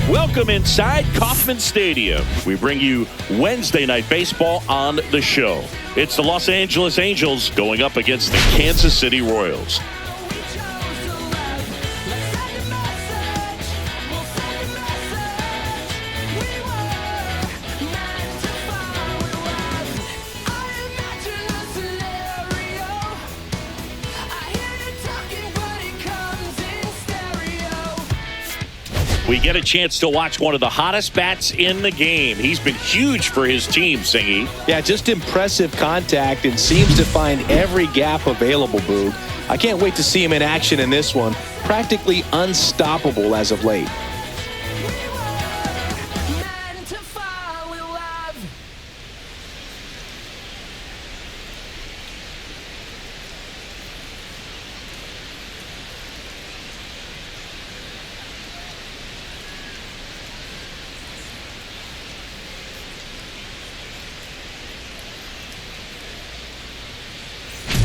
Welcome inside Kauffman Stadium. We bring you Wednesday night baseball on the show. It's the Los Angeles Angels going up against the Kansas City Royals. We get a chance to watch one of the hottest bats in the game. He's been huge for his team, Singy. Yeah, just impressive contact and seems to find every gap available, Boog. I can't wait to see him in action in this one. Practically unstoppable as of late.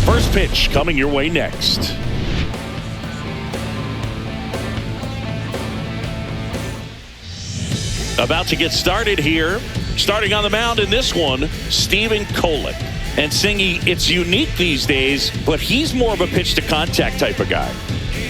First pitch coming your way next. About to get started here. Starting on the mound in this one, Steven Kolek. And Singy, it's unique these days, but he's more of a pitch to contact type of guy.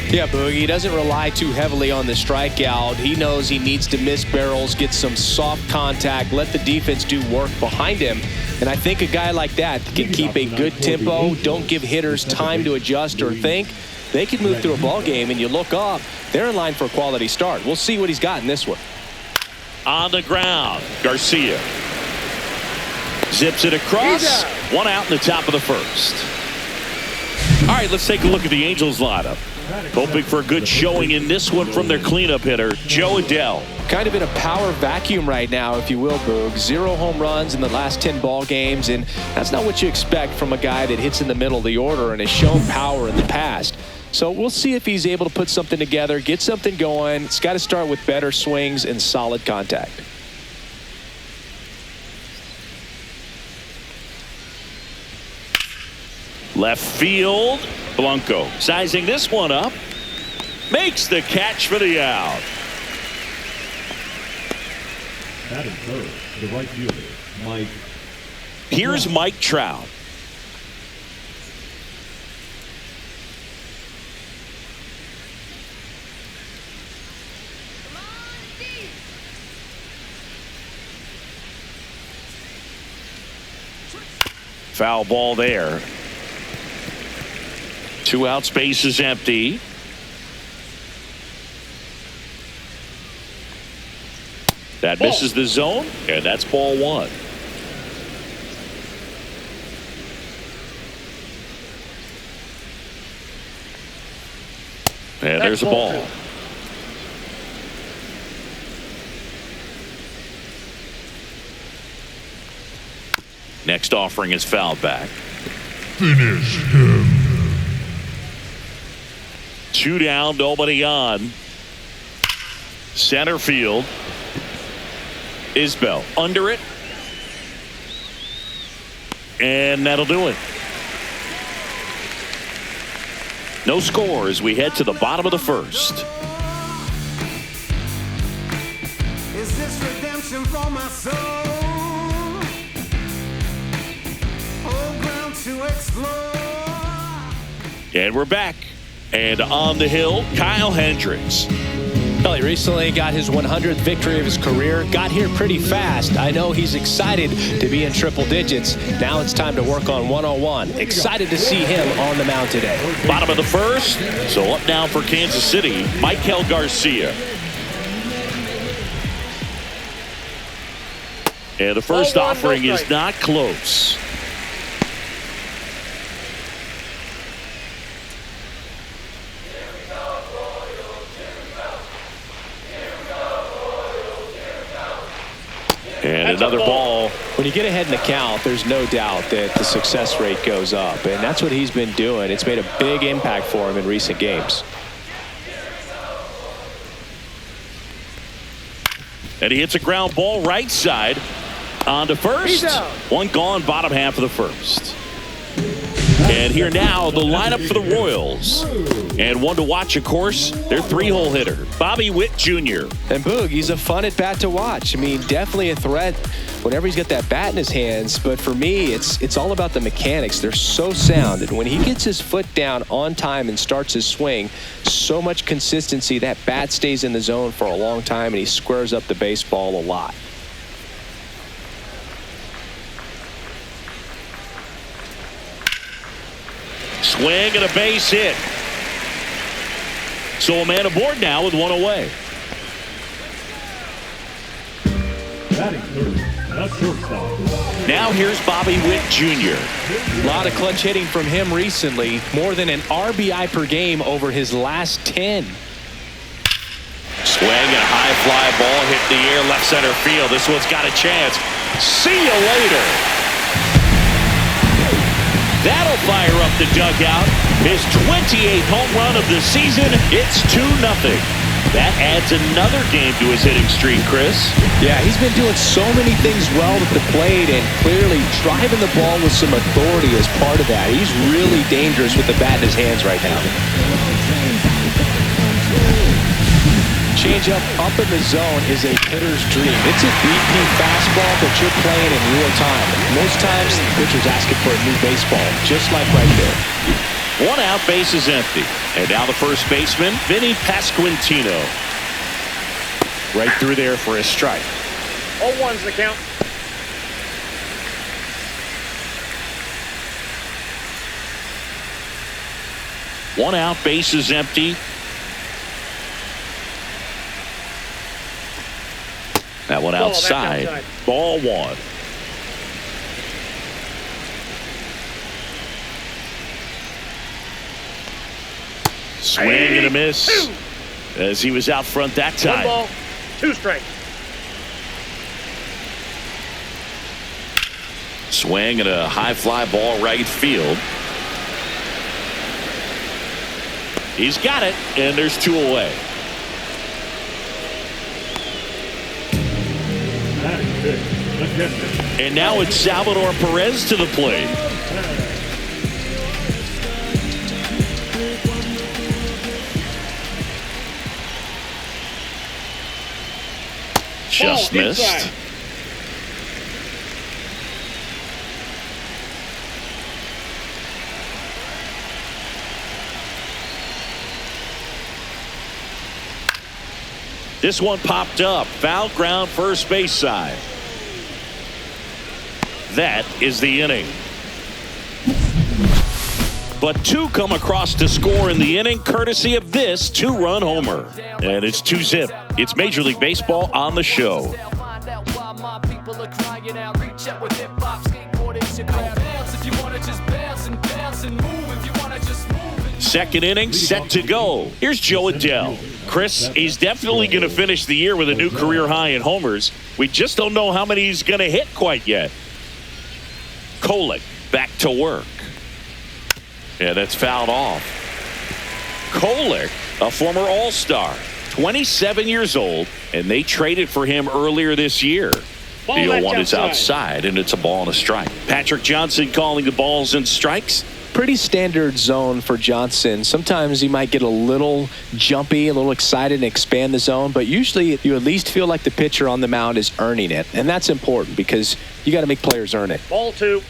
Yeah, Boog, he doesn't rely too heavily on the strikeout. He knows he needs to miss barrels, get some soft contact, let the defense do work behind him. And I think a guy like that can keep a good tempo, don't give hitters time to adjust or think. They can move through a ball game, and you look up, they're in line for a quality start. We'll see what he's got in this one. On the ground, Garcia zips it across. One out in the top of the first. All right, let's take a look at the Angels lineup. Hoping for a good showing in this one from their cleanup hitter, Joe Adell. Kind of in a power vacuum right now, if you will, Boog. 0 home runs in the last 10 ball games, and that's not what you expect from a guy that hits in the middle of the order and has shown power in the past. So we'll see if he's able to put something together, get something going. It's got to start with better swings and solid contact. Left field, Blanco sizing this one up. Makes the catch for the out. Batting third, the right fielder, Mike. Here's Mike Trout. Foul ball there. 2 out, space is empty. That misses the zone, and that's ball 1. And there's a ball. Next offering is fouled back. Finish him. 2 down, nobody on. Center field. Isbell under it. And that'll do it. No score as we head to the bottom of the first. Is this redemption for my soul? Old ground to explore. And we're back. And on the hill, Kyle Hendricks. Well, he recently got his 100th victory of his career. Got here pretty fast. I know he's excited to be in triple digits. Now it's time to work on 101. Excited to see him on the mound today. Bottom of the first. So up now for Kansas City, Michael Garcia. And the first offering is not close. And another ball. When you get ahead in the count, there's no doubt that the success rate goes up, and that's what he's been doing. It's made a big impact for him in recent games. And he hits a ground ball right side on to first. One gone, bottom half of the first. And here now, the lineup for the Royals. And one to watch, of course, their 3-hole hitter, Bobby Witt Jr. And Boog, he's a fun at bat to watch. I mean, definitely a threat whenever he's got that bat in his hands. But for me, it's all about the mechanics. They're so sound. And when he gets his foot down on time and starts his swing, so much consistency, that bat stays in the zone for a long time, and he squares up the baseball a lot. Swing and a base hit. So a man aboard now with one away. Batting third, the shortstop. Now here's Bobby Witt Jr. A lot of clutch hitting from him recently. More than an RBI per game over his last 10. Swing and a high fly ball hit the air left center field. This one's got a chance. See you later. That'll fire up the dugout. His 28th home run of the season. It's 2-0. That adds another game to his hitting streak, Chris. Yeah, he's been doing so many things well at the plate and clearly driving the ball with some authority as part of that. He's really dangerous with the bat in his hands right now. Changeup up in the zone is a hitter's dream. It's a BP fastball, but you're playing in real time. Most times, the pitcher's asking for a new baseball, just like right there. One out, base is empty. And now the first baseman, Vinny Pasquantino. Right through there for a strike. 0-1's the count. One out, base is empty. That one outside. Ball one. Swing and a miss as he was out front that time. 1 ball, 2 strikes. Swing and a high fly ball right field. He's got it, and there's 2 away. And now it's Salvador Perez to the plate. Just missed. Inside. This one popped up. Foul ground, first base side. That is the inning. But 2 come across to score in the inning, courtesy of this 2-run homer. And it's 2-zip. It's Major League Baseball on the show. Second inning set to go. Here's Joe Adele. Chris, he's definitely going to finish the year with a new career high in homers. We just don't know how many he's going to hit quite yet. Kolek back to work. Yeah, that's fouled off. Kolek, a former All-Star, 27 years old, and they traded for him earlier this year. The 0-1 is outside, and it's a ball and a strike. Patrick Johnson calling the balls and strikes. Pretty standard zone for Johnson. Sometimes he might get a little jumpy, a little excited and expand the zone, but usually you at least feel like the pitcher on the mound is earning it, and that's important because you got to make players earn it. Ball 2.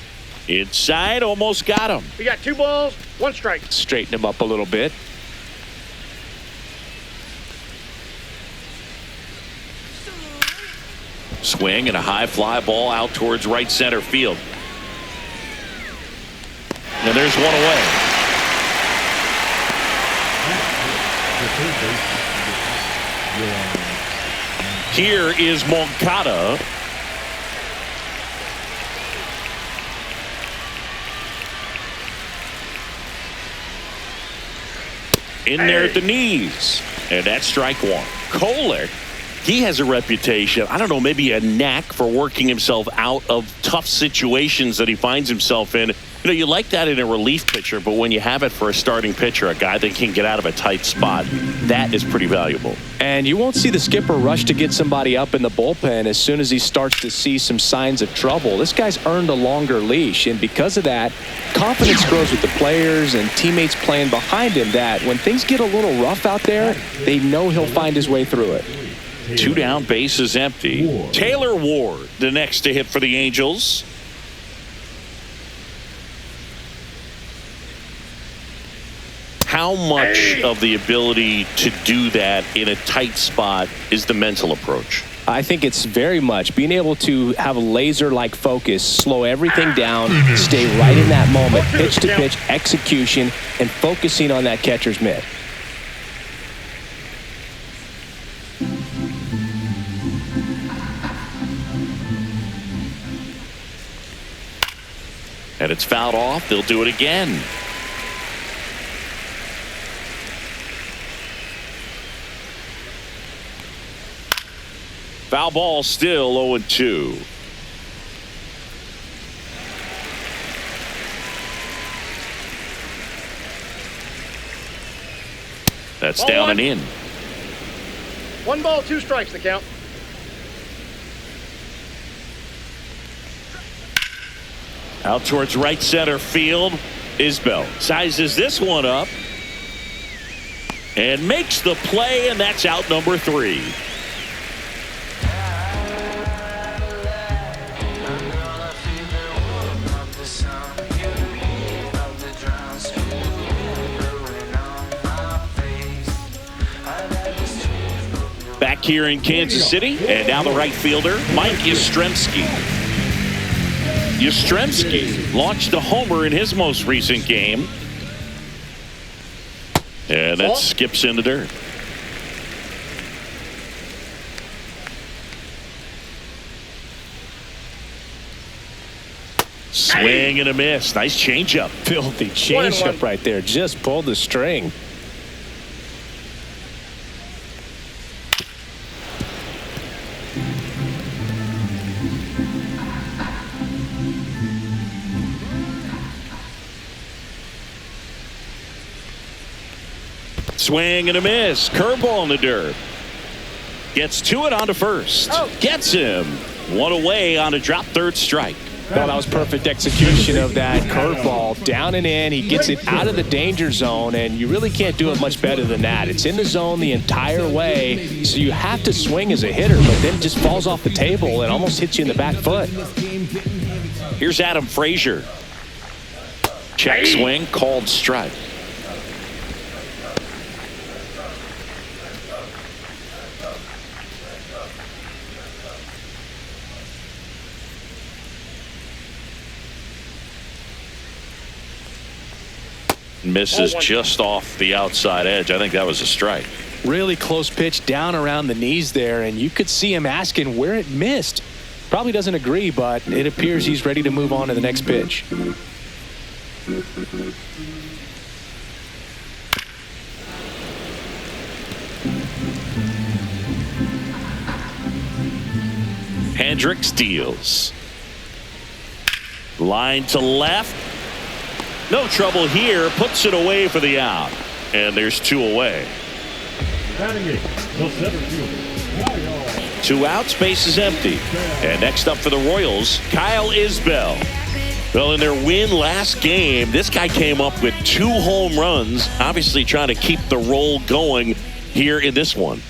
Inside, almost got him. We got 2 balls, 1 strike. Straighten him up a little bit. Swing and a high fly ball out towards right center field. And there's one away. Here is Moncada. In there at the knees. And that's strike 1. Kolek, he has a reputation, I don't know, maybe a knack for working himself out of tough situations that he finds himself in. You know, you like that in a relief pitcher, but when you have it for a starting pitcher, a guy that can get out of a tight spot, that is pretty valuable. And you won't see the skipper rush to get somebody up in the bullpen as soon as he starts to see some signs of trouble. This guy's earned a longer leash, and because of that, confidence grows with the players and teammates playing behind him that when things get a little rough out there, they know he'll find his way through it. 2 down, bases empty. Taylor Ward, the next to hit for the Angels. How much of the ability to do that in a tight spot is the mental approach? I think it's very much being able to have a laser-like focus, slow everything down, stay right in that moment, pitch to pitch, execution, and focusing on that catcher's mitt. And it's fouled off. They'll do it again. Foul ball, still 0-2. That's down and in. 1 ball, 2 strikes the count. Out towards right center field. Isbell sizes this one up and makes the play, and that's out number 3. Back here in Kansas City, and now the right fielder, Mike Yastrzemski. Yastrzemski launched a homer in his most recent game. And that skips in the dirt. Swing and a miss. Nice changeup. Filthy changeup right there. Just pulled the string. Swing and a miss. Curveball in the dirt. Gets to it onto first. Gets him. 1 away on a drop third strike. Well, that was perfect execution of that curveball. Down and in. He gets it out of the danger zone, and you really can't do it much better than that. It's in the zone the entire way, so you have to swing as a hitter, but then it just falls off the table and almost hits you in the back foot. Here's Adam Frazier. Check swing, called strike. Misses just off the outside edge. I think that was a strike. Really close pitch down around the knees there, and you could see him asking where it missed. Probably doesn't agree, but it appears he's ready to move on to the next pitch. Hendricks deals. Line to left. No trouble here. Puts it away for the out. And there's 2 away. 2 outs. Base is empty. And next up for the Royals, Kyle Isbell. Well, in their win last game, this guy came up with 2 home runs. Obviously trying to keep the roll going here in this one.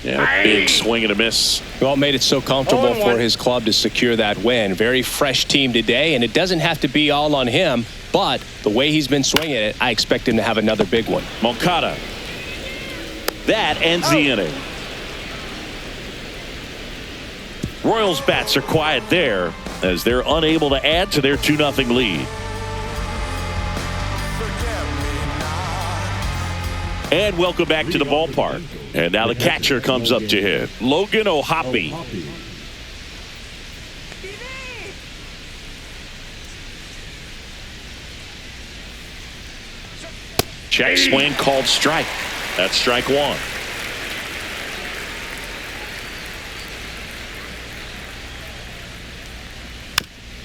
Yeah, big swing and a miss. Well, it made it so comfortable for his club to secure that win. Very fresh team today, and it doesn't have to be all on him, but the way he's been swinging it, I expect him to have another big one. Moncada. That ends the inning. Royals bats are quiet there as they're unable to add to their 2-0 lead. And welcome back to the ballpark. And now the catcher comes up to hit. Logan O'Hoppe. Check swing, called strike. That's strike 1.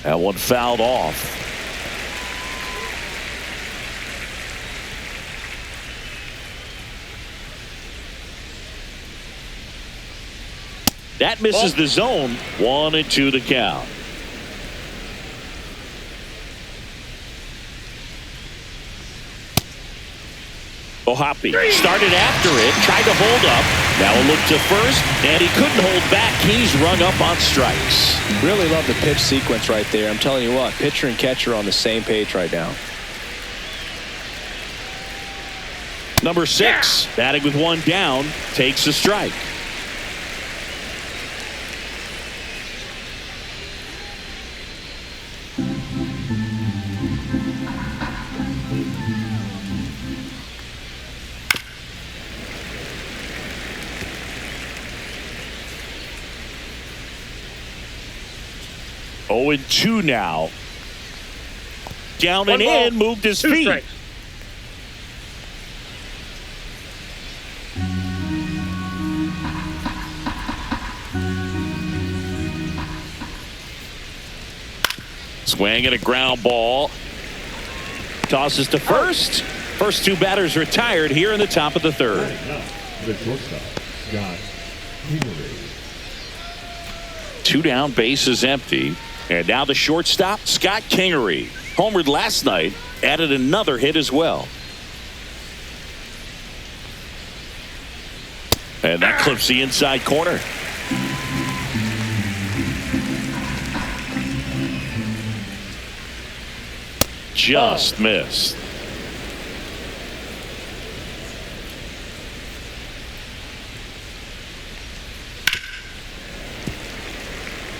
That one fouled off. That misses the zone. 1-2 to count. Ohapi started after it, tried to hold up. Now a look to first, and he couldn't hold back. He's rung up on strikes. Really love the pitch sequence right there. I'm telling you what, pitcher and catcher on the same page right now. Number 6, batting with one down, takes a strike. Oh, 2 now. Down and in, moved his feet. Strikes. Swing and a ground ball. Tosses to first. First 2 batters retired here in the top of the 3rd. The shortstop, Scott Kingery. 2 down, bases empty. And now the shortstop, Scott Kingery. Homered last night, added another hit as well. And that clips the inside corner. Just missed.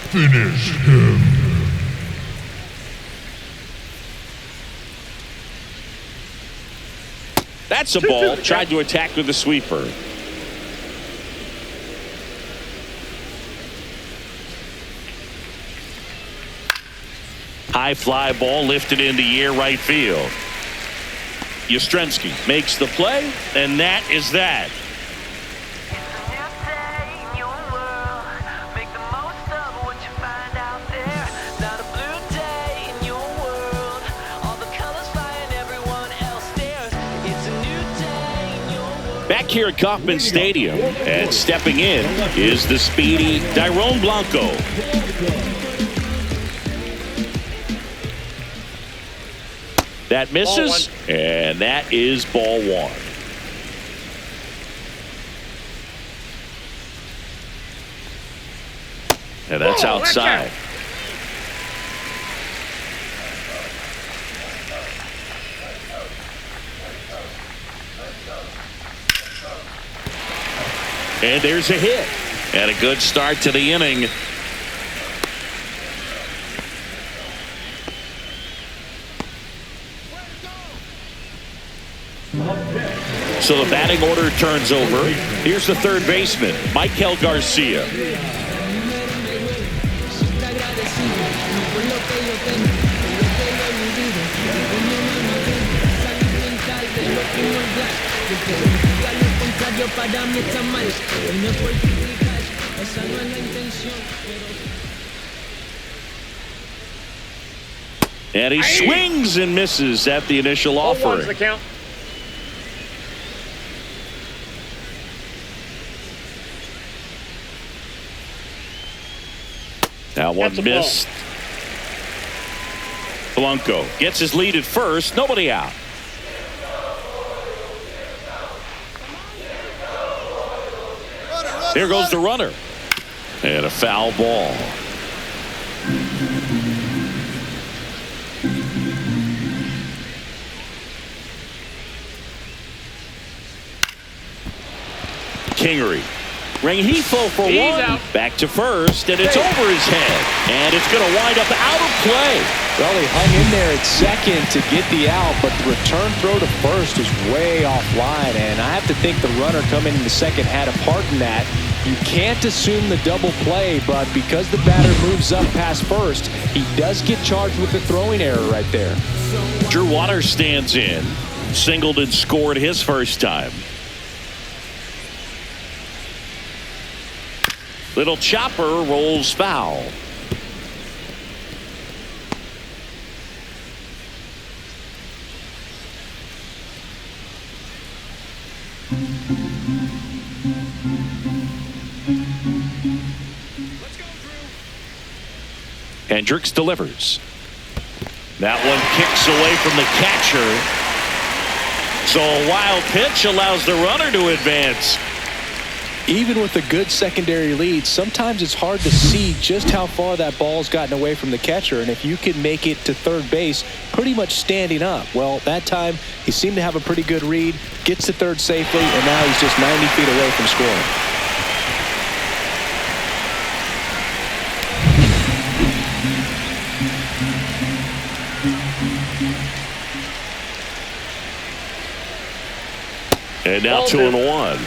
Finish him. That's a ball. Tried to attack with the sweeper. High fly ball lifted in the air right field. Yastrzemski makes the play, and that is that. Back here at Kauffman Stadium, and stepping in is the speedy Dairon Blanco. That misses, and that is ball 1. And that's outside. And there's a hit. And a good start to the inning. So the batting order turns over. Here's the 3rd baseman, Michael Garcia. And he swings and misses at the initial offering. The count. That one missed. Blanco gets his lead at first. Nobody out. Here goes the runner. And a foul ball. Kingery. Rengifo for He's one. out. Back to first, and it's over his head. And it's going to wind up out of play. Well, he hung in there at second to get the out, but the return throw to first is way offline, and I have to think the runner coming in the second had a part in that. You can't assume the double play, but because the batter moves up past first, he does get charged with the throwing error right there. Drew Waters stands in. Singled and scored his first time. Little chopper rolls foul. Hendricks delivers. That one kicks away from the catcher. So a wild pitch allows the runner to advance. Even with a good secondary lead, sometimes it's hard to see just how far that ball's gotten away from the catcher. And if you can make it to third base pretty much standing up, well, that time he seemed to have a pretty good read, gets to third safely, and now he's just 90 feet away from scoring. And now 2-1.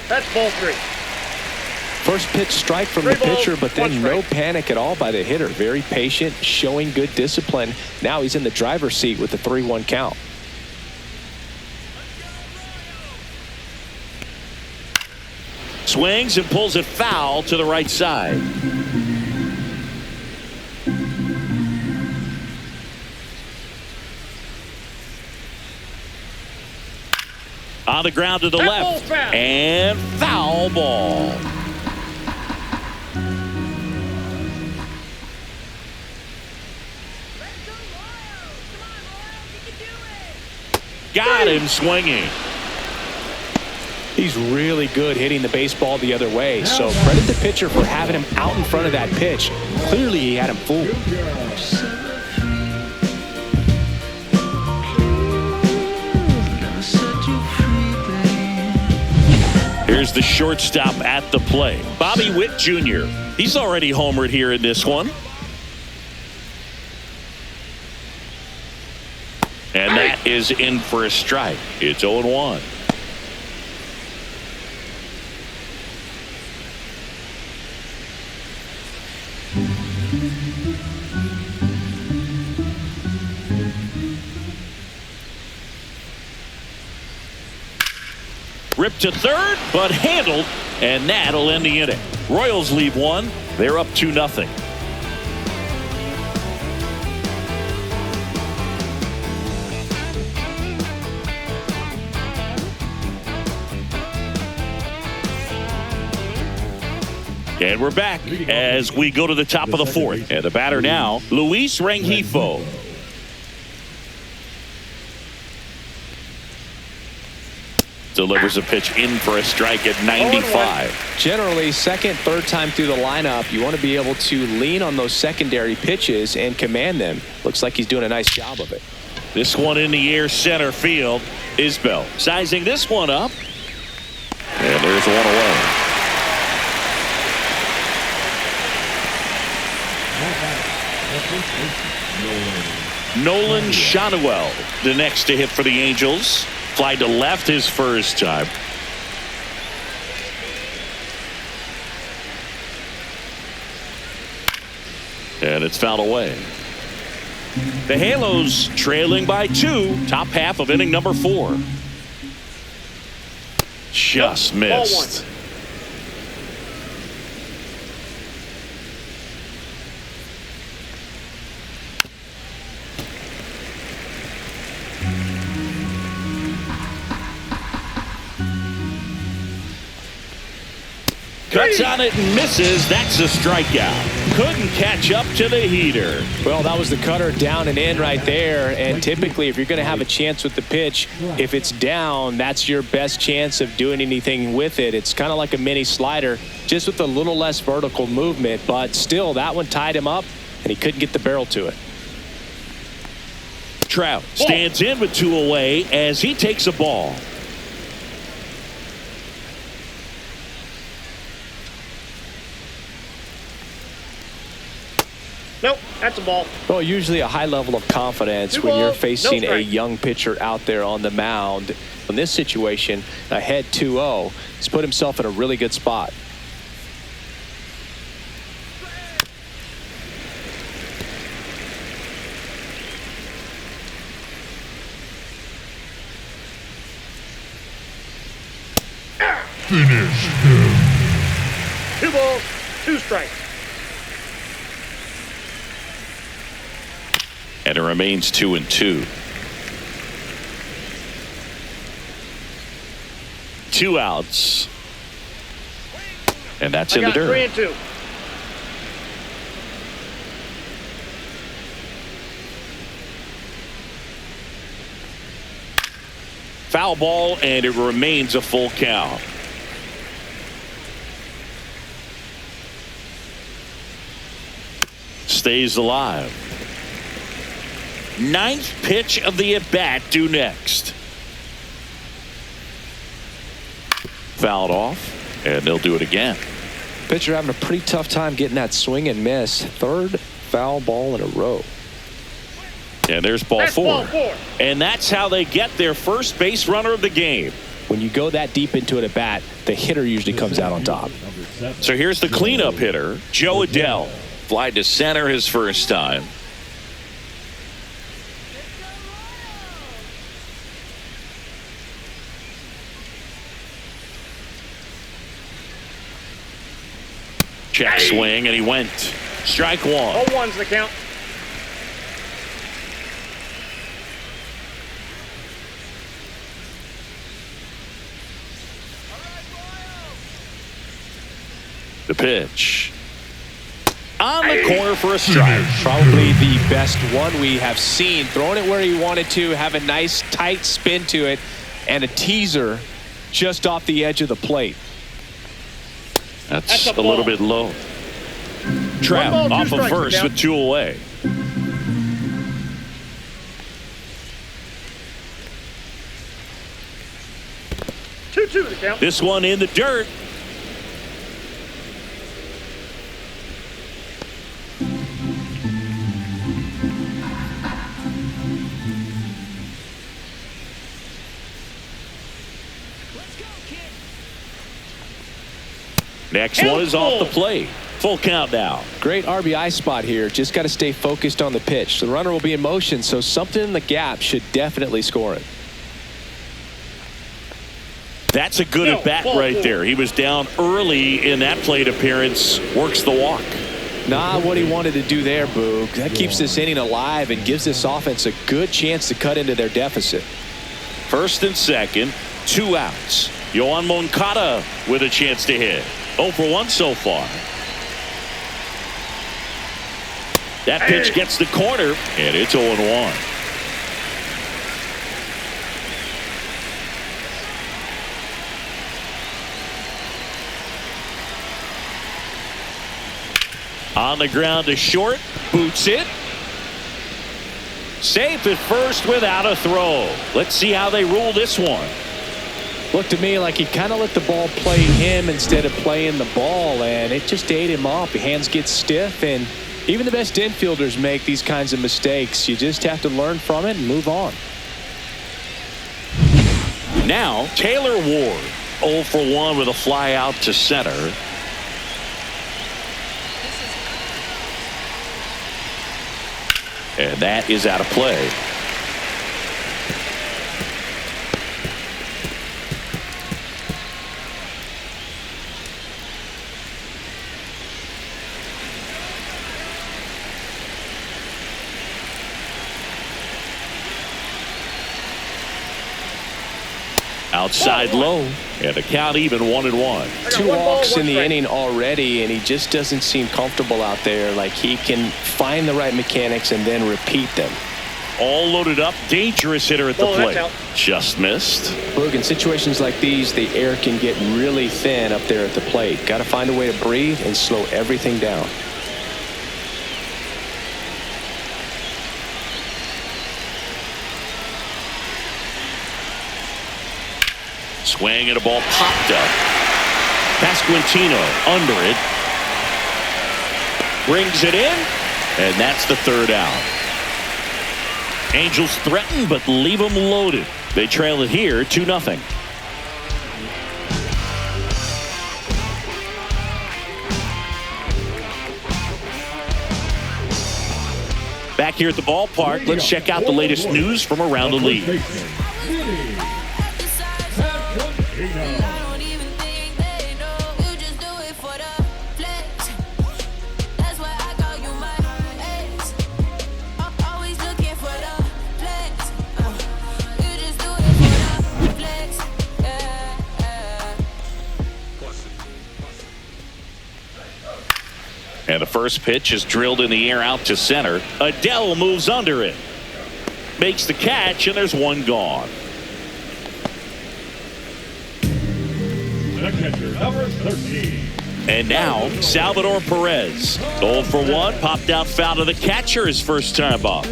That's ball 3. First pitch strike from the pitcher, but then no panic at all by the hitter. Very patient, showing good discipline. Now he's in the driver's seat with the 3-1 count. Swings and pulls it foul to the right side. On the ground to the left. And foul ball. Got him swinging. He's really good hitting the baseball the other way, so credit the pitcher for having him out in front of that pitch. Clearly he had him fooled. Here's the shortstop at the plate, Bobby Witt Jr. He's already homered here in this one. And that is in for a strike. It's 0-1. Ripped to third, but handled, and that'll end the inning. Royals leave one. They're up 2-0. And we're back as we go to the top of the fourth. And the batter now, Luis Rengifo. Delivers a pitch in for a strike at 95. Generally, second, third time through the lineup, you want to be able to lean on those secondary pitches and command them. Looks like he's doing a nice job of it. This one in the air, center field. Isbell sizing this one up. And there's one away. Nolan Shotwell, the next to hit for the Angels. Fly to left his first time. And it's fouled away. The Halos trailing by 2. Top half of inning number 4. Just missed. Cuts on it and misses. That's a strikeout. Couldn't catch up to the heater. Well, that was the cutter down and in right there. And typically, if you're going to have a chance with the pitch, if it's down, that's your best chance of doing anything with it. It's kind of like a mini slider, just with a little less vertical movement. But still, that one tied him up, and he couldn't get the barrel to it. Trout stands in with 2 away as he takes a ball. Nope, that's a ball. Well, usually a high level of confidence when you're facing a young pitcher out there on the mound. In this situation, ahead 2-0, he's put himself in a really good spot. Finish him. 2 balls, 2 strikes. And it remains 2-2. 2 outs. And that's in the I got dirt. 3-2. Foul ball, and it remains a full count. Stays alive. 9th pitch of the at-bat due next. Fouled off, and they'll do it again. Pitcher having a pretty tough time getting that swing and miss. 3rd foul ball in a row. And there's ball That's 4. ball 4. And that's how they get their first base runner of the game. When you go that deep into it at bat, the hitter usually comes out on top. So here's the cleanup hitter, Joe Adell. Fly to center his first time. Check swing, and he went. Strike 1. 0-1's the count. The pitch. On the corner for a strike. Probably the best one we have seen. Throwing it where he wanted to, have a nice tight spin to it, and a teaser just off the edge of the plate. That's a little bit low. Trap ball, 2 off of strikes, first down. with 2 away. Two the count. This one in the dirt. Next one is off the plate. Full count now. Great RBI spot here. Just got to stay focused on the pitch. The runner will be in motion, so something in the gap should definitely score it. That's a good at bat right there. He was down early in that plate appearance. Works the walk. Not what he wanted to do there, Boog. That keeps this inning alive and gives this offense a good chance to cut into their deficit. First and second, 2 outs. Yohan Moncada with a chance to hit. 0 for 1 so far. That pitch gets the corner, and it's 0-1. On the ground to short, boots it. Safe at first without a throw. Let's see how they rule this one. Looked to me like he kind of let the ball play him instead of playing the ball, and it just ate him off. Your hands get stiff, and even the best infielders make these kinds of mistakes. You just have to learn from it and move on. Now, Taylor Ward, 0 for 1 with a fly out to center. And that is out of play. Outside low, and the count even 1-1. 2 walks in the inning already, and he just doesn't seem comfortable out there. Like he can find the right mechanics and then repeat them. All loaded up, dangerous hitter at the plate. Just missed. Boog, in situations like these, the air can get really thin up there at the plate. Got to find a way to breathe and slow everything down. Swing and a ball popped up. Pasquantino under it. Brings it in, and that's the 3rd out. Angels threaten, but leave them loaded. They trail it here 2-0. Back here at the ballpark, let's check out the latest news from around the league. And the first pitch is drilled in the air out to center. Adele moves under it. Makes the catch, and there's one gone. The catcher, number 13. And now, Salvador Perez. 0 for 1, popped out foul to the catcher his first time up.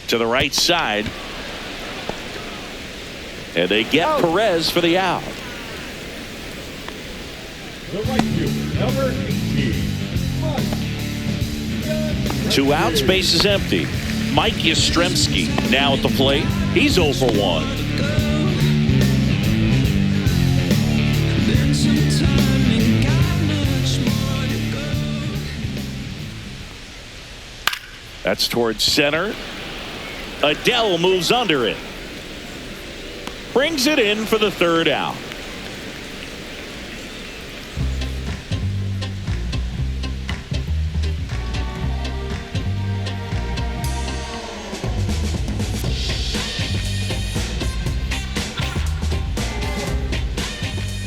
To the right side. And they get Perez for the out. The right fielder, number 18. 2 outs, base is empty. Mike Yastrzemski now at the plate. He's 0 for 1. That's towards center. Adele moves under it. Brings it in for the third out.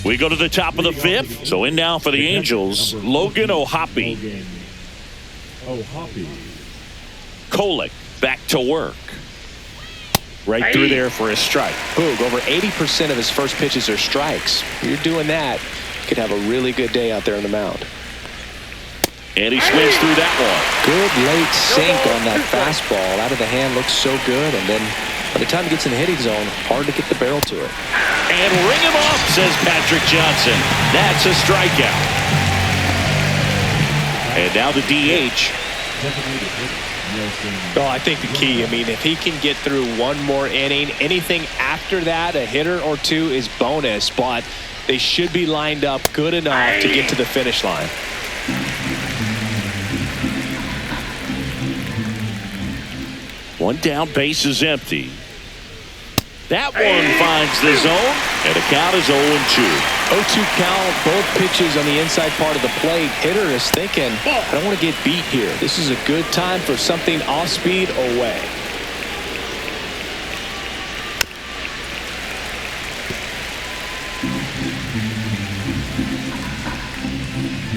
We go to the top of the 5th. So in now for the Angels, Logan O'Hoppe. Kolek back to work. Right through there for a strike. Boog, over 80% of his first pitches are strikes. If you're doing that, you could have a really good day out there on the mound. And he swings through that one. Good late sink on that fastball. Out of the hand, looks so good. And then by the time it gets in the hitting zone, hard to get the barrel to it. And ring him up, says Patrick Johnson. That's a strikeout. And now the DH. Well, I think the key, I mean, if he can get through one more inning, anything after that, a hitter or two is bonus, but they should be lined up good enough to get to the finish line. One down, base is empty. That one finds the zone, and the count is 0-2. 0-2 count, both pitches on the inside part of the plate. Hitter is thinking, I don't want to get beat here. This is a good time for something off speed away.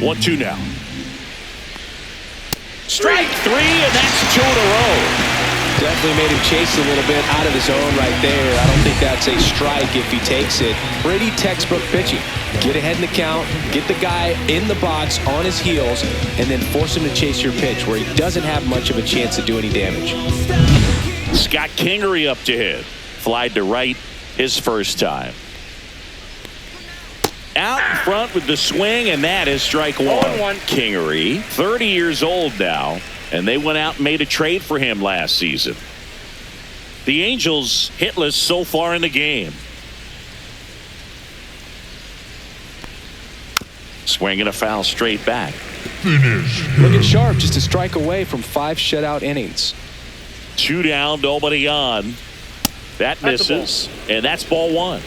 One-two now. Strike 3, and that's 2 in a row. Definitely made him chase a little bit out of his own right there. I don't think that's a strike if he takes it. Pretty textbook pitching. Get ahead in the count, get the guy in the box on his heels, and then force him to chase your pitch where he doesn't have much of a chance to do any damage. Scott Kingery up to hit. Flied to right his first time. Out in front with the swing, and that is strike 1. Kingery, 30 years old now. And they went out and made a trade for him last season. The Angels hitless so far in the game. Swinging a foul straight back. Finish. Looking sharp, just a strike away from 5 shutout innings. 2 down, nobody on. That misses, and that's ball 1.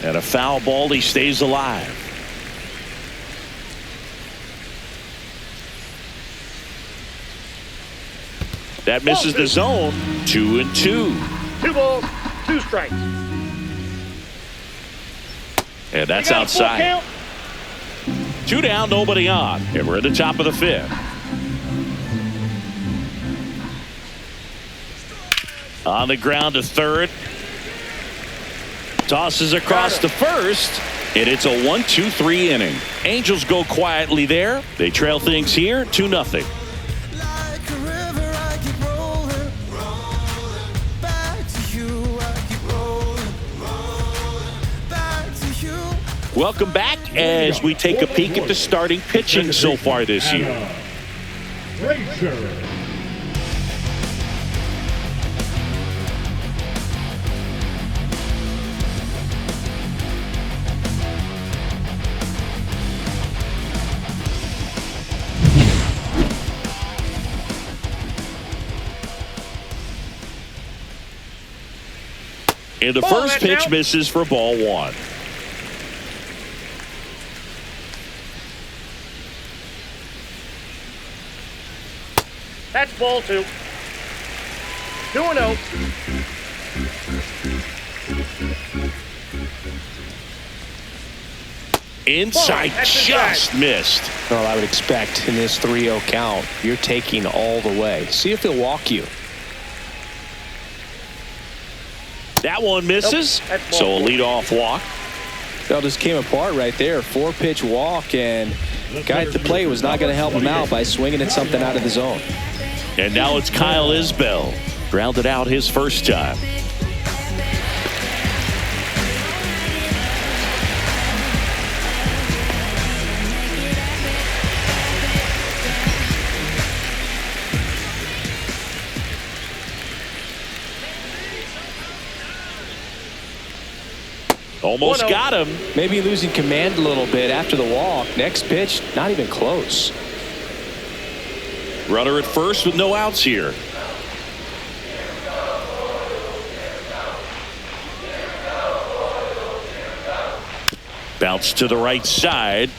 And a foul ball, he stays alive. That misses the zone. 2-2. 2 balls, 2 strikes. And that's outside. 2 down, nobody on. And we're at the top of the 5th. On the ground to third. Tosses across to first, and it's a 1-2-3 inning. Angels go quietly there. They trail things here 2-0. Welcome back as we take a peek at the starting pitching so far this year. And the first pitch misses for ball 1. That's ball 2. 2-0. Inside, That's just missed. Well, I would expect in this 3-0 count, you're taking all the way. See if he'll walk you. That one misses. Nope, that's So ball a four. leadoff walk. Well, just came apart right there. 4-pitch walk, and guy at the plate was not going to help him out by swinging at something out of the zone. And now it's Kyle Isbell. Grounded out his first time. Almost 1-0. got him. Maybe losing command a little bit after the walk. Next pitch, not even close. Runner at first with no outs here. Bounce to the right side.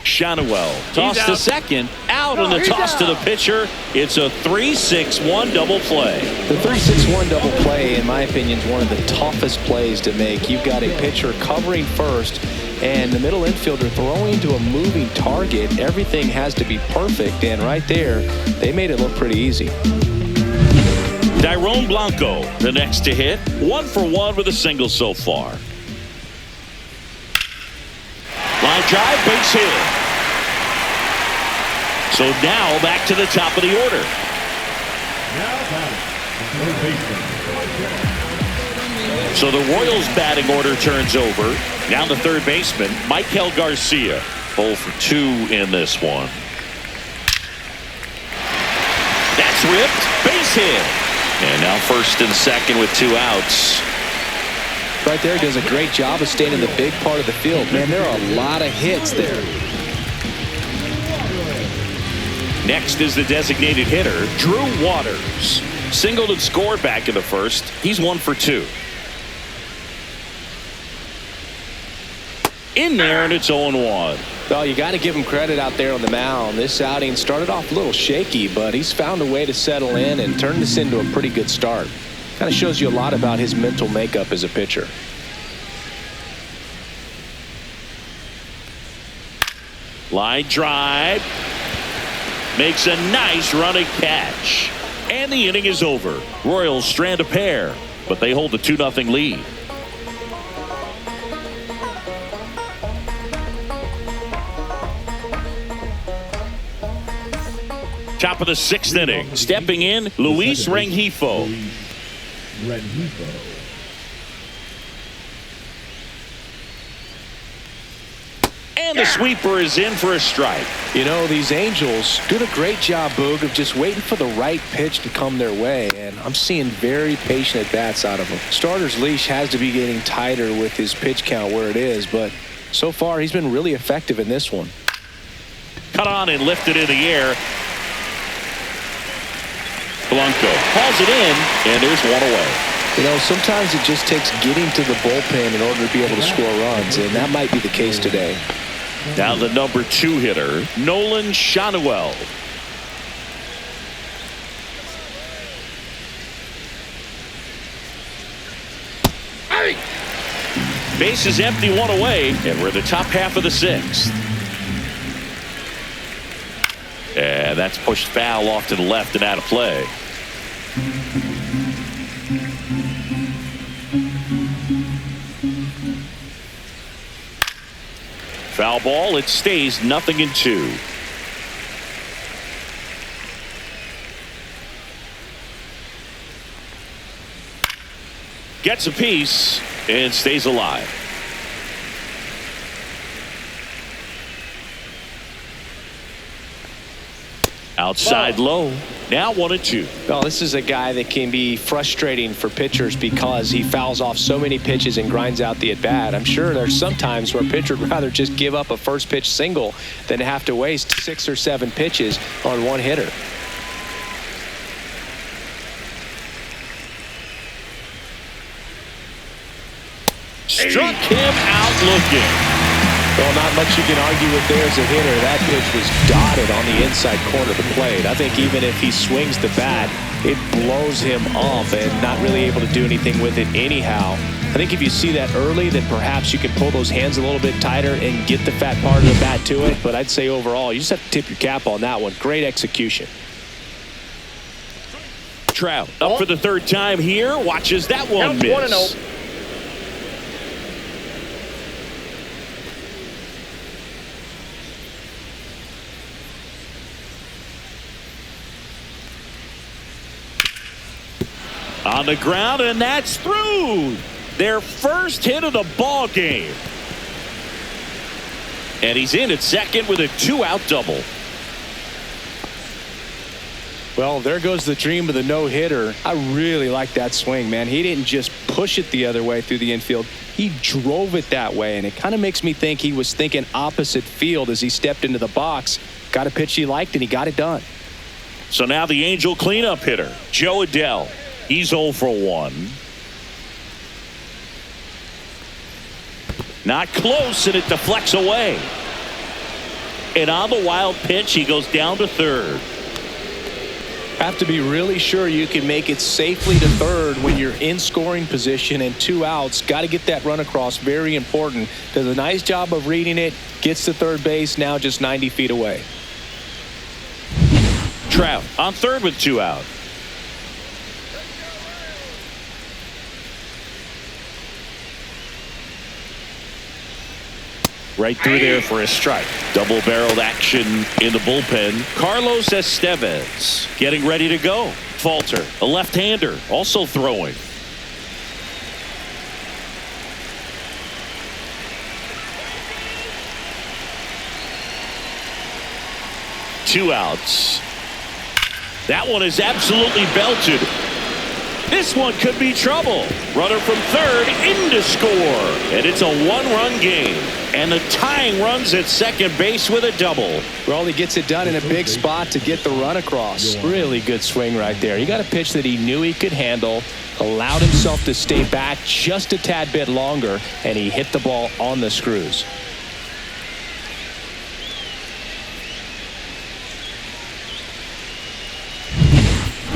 Shonwell toss to out. second. Out on the toss to the pitcher. It's a 3-6-1 double play. The 3-6-1 double play, in my opinion, is one of the toughest plays to make. You've got a pitcher covering first and the middle infielder throwing to a moving target. Everything has to be perfect, and right there, they made it look pretty easy. Tyrone Blanco, the next to hit. 1 for 1 with a single so far. Line drive, base hit. So now back to the top of the order. Now batting, the third baseman. So the Royals batting order turns over. Now the third baseman, Michael Garcia. 0 for 2 in this one. That's ripped. Base hit. And now first and second with 2 outs. Right there, does a great job of staying in the big part of the field. Man, there are a lot of hits there. Next is the designated hitter, Drew Waters. Singled and scored back in the first. He's 1 for 2. In there, and it's 0-1. Well, you got to give him credit out there on the mound. This outing started off a little shaky, but he's found a way to settle in and turn this into a pretty good start. Kind of shows you a lot about his mental makeup as a pitcher. Line drive. Makes a nice running catch. And the inning is over. Royals strand a pair, but they hold a 2-0 lead. Top of the 6th inning. Stepping in, Luis Rengifo. And the sweeper is in for a strike. You know, these Angels did a great job, Boog, of just waiting for the right pitch to come their way, and I'm seeing very patient at-bats out of them. Starter's leash has to be getting tighter with his pitch count where it is, but so far he's been really effective in this one. Cut on and lifted in the air. Blanco hauls it in, and there's one away. You know, sometimes it just takes getting to the bullpen in order to be able to score runs, and that might be the case today. Now the number 2 hitter, Nolan Shonwell. Base is empty, 1 away, and we're in the top half of the 6th. And that's pushed foul off to the left and out of play. Foul ball. It stays 0-2. Gets a piece and stays alive. Outside low. Now 1-2. Well, this is a guy that can be frustrating for pitchers because he fouls off so many pitches and grinds out the at-bat. I'm sure there's some times where a pitcher would rather just give up a first pitch single than have to waste 6 or 7 pitches on one hitter. Struck him out looking. Well, not much you can argue with there as a hitter. That pitch was dotted on the inside corner of the plate. I think even if he swings the bat, it blows him off and not really able to do anything with it anyhow. I think if you see that early, then perhaps you can pull those hands a little bit tighter and get the fat part of the bat to it. But I'd say overall, you just have to tip your cap on that one. Great execution. Trout up for the third time here. Watches that one miss. 1-0. On the ground, and that's through. Their first hit of the ball game. And he's in at second with a 2-out double. Well, there goes the dream of the no-hitter. I really like that swing, man. He didn't just push it the other way through the infield. He drove it that way, and it kind of makes me think he was thinking opposite field as he stepped into the box. Got a pitch he liked, and he got it done. So now the Angel cleanup hitter, Joe Adell. He's 0 for 1. Not close, and it deflects away. And on the wild pitch, he goes down to third. Have to be really sure you can make it safely to third when you're in scoring position and 2 outs. Got to get that run across. Very important. Does a nice job of reading it. Gets to third base. Now just 90 feet away. Trout on third with 2 out. Right through there for a strike. Double-barreled action in the bullpen. Carlos Estevez getting ready to go. Falter, a left-hander, also throwing. Two outs. That one is absolutely belted. This one could be trouble. Runner from third in to score. And it's a 1-run game. And the tying runs at second base with a double. Well, he gets it done in a big spot to get the run across. Really good swing right there. He got a pitch that he knew he could handle, allowed himself to stay back just a tad bit longer, and he hit the ball on the screws.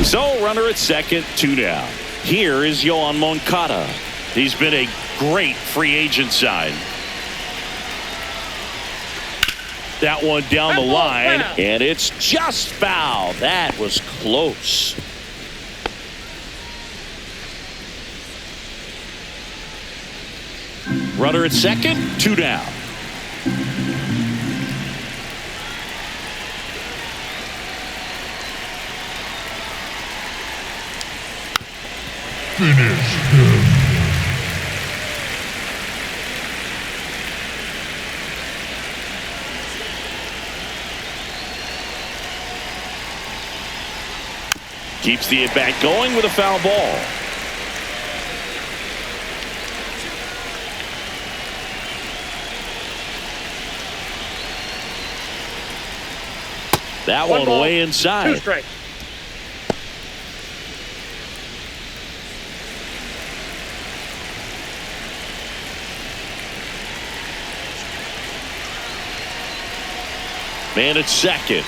So, runner at second, 2 down. Here is Yoan Moncada. He's been a great free agent sign. That one down the line, and it's just foul. That was close. Runner at second, 2 down. Finish him. Keeps the at-bat going with a foul ball. That one way inside. 2 strikes. Man at second.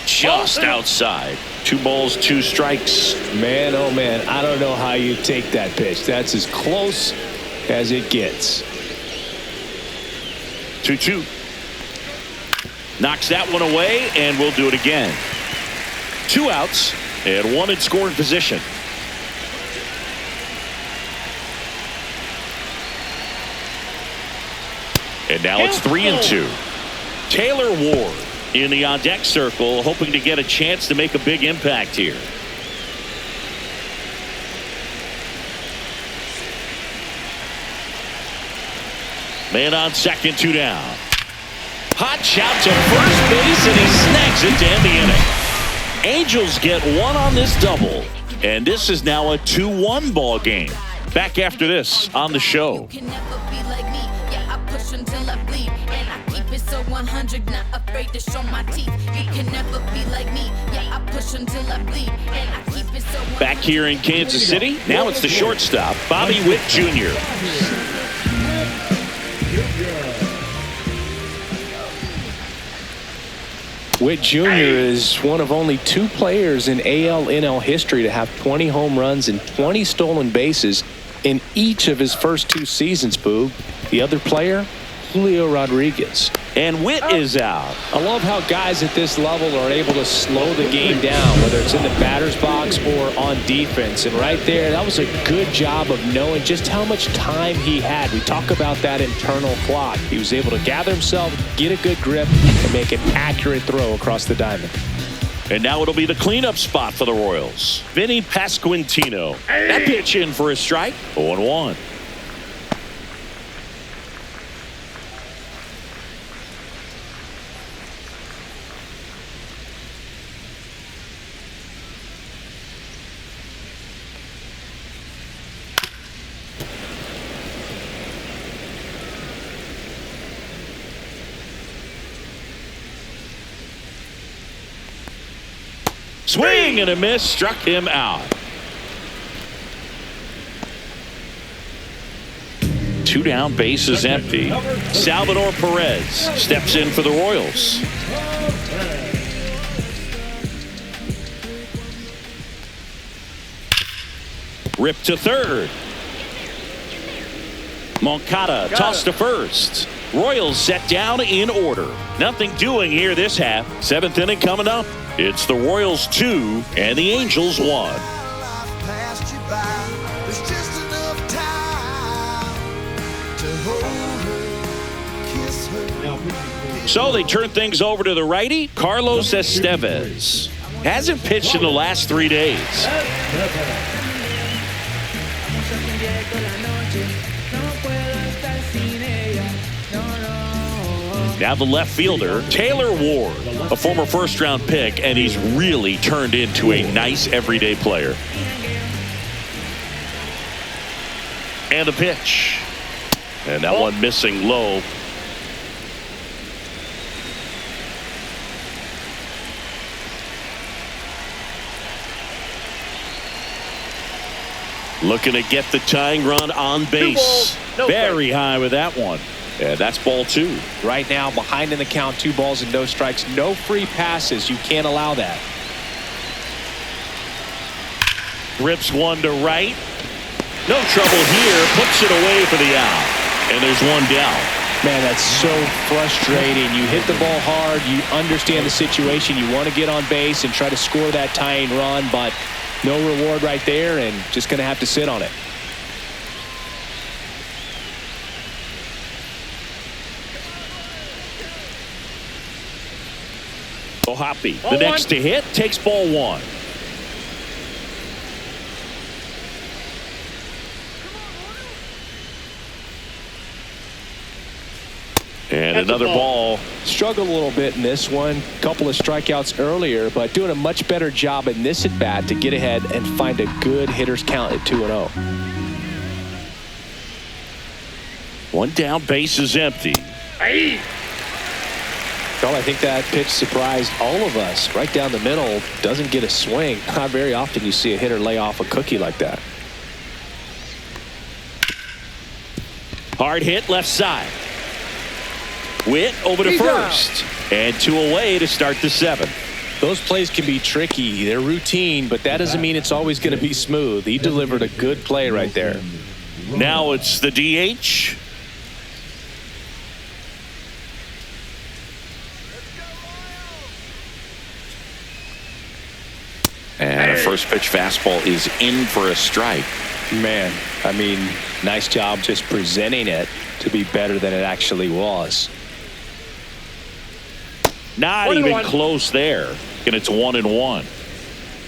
Just outside. 2 balls, 2 strikes. Man, oh man, I don't know how you take that pitch. That's as close as it gets. 2-2. Knocks that one away, and we'll do it again. 2 outs and 1 in scoring position. And now it's 3-2. Taylor Ward in the on-deck circle, hoping to get a chance to make a big impact here. Man on second, 2 down. Hot shot to first base, and he snags it to end the inning. Angels get 1 on this double, and this is now a 2-1 ball game. Back after this on the show. So 100, not afraid to show my teeth. You can never be like me. Yeah, I push until I bleed, and I keep it so. Back here in Kansas City, now it's the shortstop, Bobby Witt Jr. Witt Jr. is one of only 2 players in AL-NL history to have 20 home runs and 20 stolen bases in each of his first 2 seasons, Boog. The other player, Julio Rodriguez. And Witt is out. I love how guys at this level are able to slow the game down, whether it's in the batter's box or on defense. And right there, that was a good job of knowing just how much time he had. We talk about that internal clock. He was able to gather himself, get a good grip, and make an accurate throw across the diamond. And now it'll be the cleanup spot for the Royals. Vinny Pasquantino. That pitch in for a strike. 0-1. Swing and a miss, struck him out. 2 down, bases empty. Salvador Perez steps in for the Royals. Rip to third. Moncada tossed to first. Royals set down in order. Nothing doing here this half. 7th inning coming up. It's the Royals 2 and the Angels 1. So they turn things over to the righty, Carlos Estevez. Hasn't pitched in the last 3 days. Now the left fielder, Taylor Ward, a former first-round pick, and he's really turned into a nice everyday player. And the pitch. And that one missing low. Looking to get the tying run on base. Very high with that one. And that's ball 2. Right now, behind in the count, 2 balls and no strikes. No free passes. You can't allow that. Rips one to right. No trouble here. Puts it away for the out. And there's one down. Man, that's so frustrating. You hit the ball hard. You understand the situation. You want to get on base and try to score that tying run, but no reward right there, and just going to have to sit on it. Hoppy, the next to hit, takes ball 1. And another ball. Struggled a little bit in this one. Couple of strikeouts earlier, but doing a much better job in this at bat to get ahead and find a good hitter's count at 2-0. 1 down, base is empty. Hey. Well, I think that pitch surprised all of us. Right down the middle, doesn't get a swing. Not very often you see a hitter lay off a cookie like that. Hard hit left side. Witt over to first. And 2 away to start the 7th. Those plays can be tricky. They're routine, but that doesn't mean it's always going to be smooth. He delivered a good play right there. Now it's the DH. And a first pitch fastball is in for a strike. Man, I mean, nice job just presenting it to be better than it actually was. Not even close there. And it's 1-1.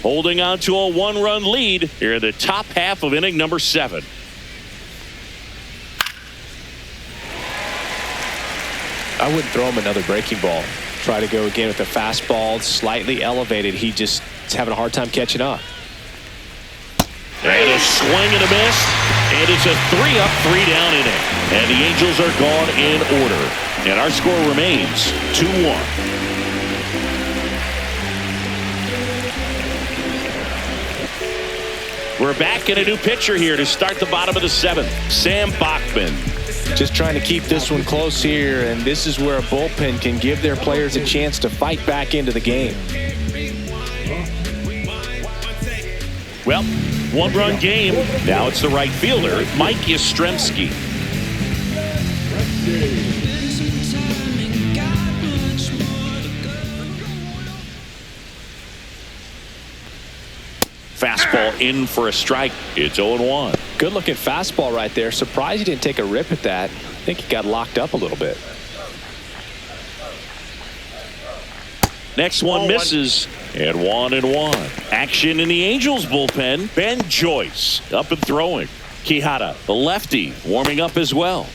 Holding on to a 1-run lead here in the top half of inning number 7. I wouldn't throw him another breaking ball. Try to go again with the fastball, slightly elevated. He just is having a hard time catching up. And a swing and a miss. And it's a 3-up, 3-down inning. And the Angels are gone in order. And our score remains 2-1. We're back in a new pitcher here to start the bottom of the 7th. Sam Bachman. Just trying to keep this one close here, and this is where a bullpen can give their players a chance to fight back into the game. Well, one-run game. Now it's the right fielder, Mike Yastrzemski. Fastball in for a strike. It's 0-1. Good looking fastball right there. Surprised he didn't take a rip at that. I think he got locked up a little bit. Next one misses. And 1-1. Action in the Angels bullpen. Ben Joyce up and throwing. Quijada, the lefty, warming up as well.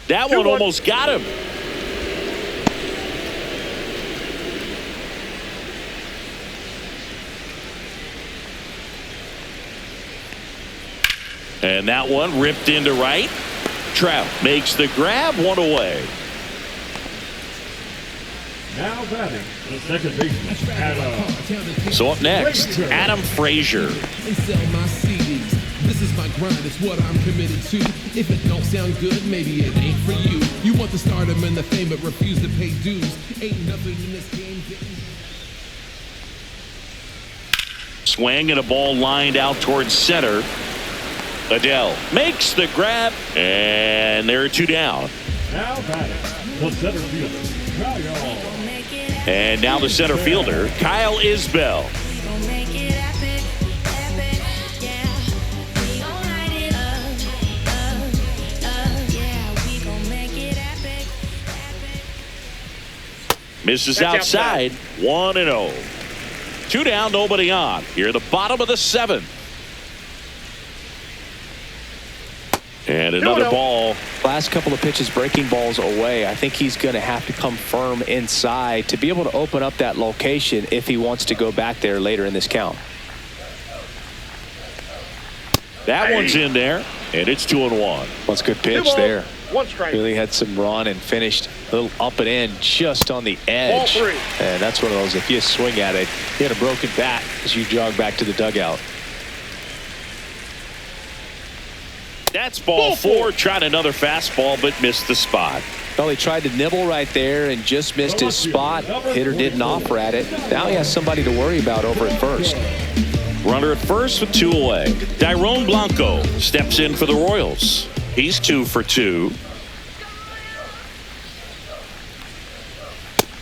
That one almost got him. And that one ripped into right. Trout makes the grab, one away. Now batting, the second baseman, Adam. So up next, Adam Frazier. And sell my CDs. This is my grind, it's what I'm committed to. If it don't sound good, maybe it ain't for you. You want the stardom and the fame, but refuse to pay dues. Ain't nothing in this game getting... Swing and a ball lined out towards center. Adele makes the grab, and there are two down. Now batting, the center fielder, Kyle. And now the center fielder, Kyle Isbell. Misses outside. 1-0. Two down, nobody on. Here, the bottom of the seventh. And another ball. Last couple of pitches breaking balls away. I think he's going to have to come firm inside to be able to open up that location if he wants to go back there later in this count. That one's in there, and it's 2-1. That's a good pitch there. One strike. Really had some run and finished a little up and in just on the edge. Ball three. And that's one of those, if you swing at it, you had a broken bat as you jog back to the dugout. That's ball four. Tried another fastball, but missed the spot. Well, he tried to nibble right there and just missed his spot. Hitter didn't offer at it. Now he has somebody to worry about over at first. Runner at first with two away. Tyrone Blanco steps in for the Royals. He's 2 for 2.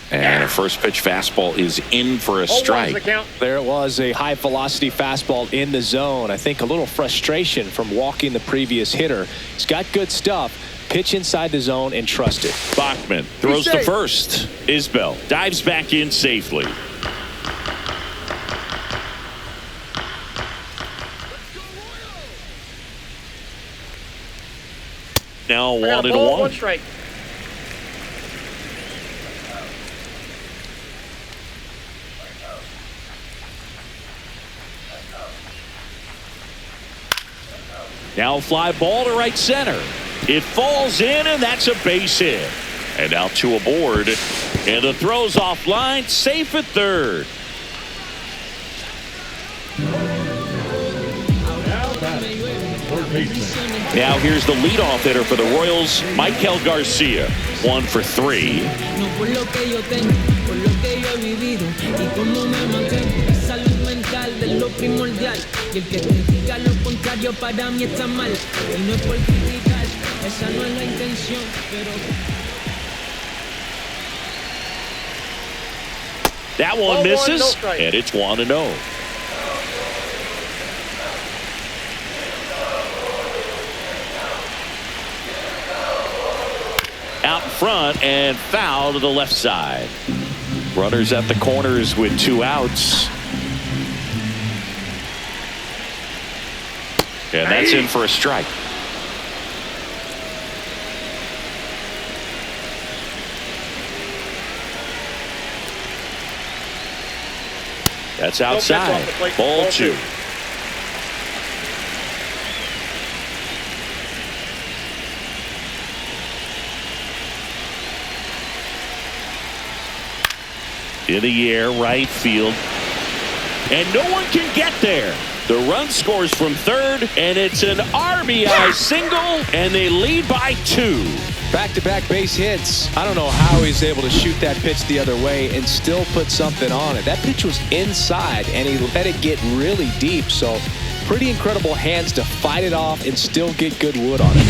And a first pitch fastball is in for a strike. There it was, a high velocity fastball in the zone. I think a little frustration from walking the previous hitter. He's got good stuff. Pitch inside the zone and trust it. Bachman throws to first. Isbell dives back in safely. Now 1-1. One strike. Now fly ball to right center. It falls in, and that's a base hit. And now two aboard. And the throw's offline, safe at third. Now here's the leadoff hitter for the Royals, Michael Garcia. 1 for 3. That one misses, and it's 1-0. Out in front and foul to the left side. Runners at the corners with 2 outs. And that's in for a strike. That's outside. Ball 2. In the air, right field. and no one can get there. The run scores from third, and it's an RBI single, and they lead by 2. Back-to-back base hits. I don't know how he's able to shoot that pitch the other way and still put something on it. That pitch was inside, and he let it get really deep. So pretty incredible hands to fight it off and still get good wood on it.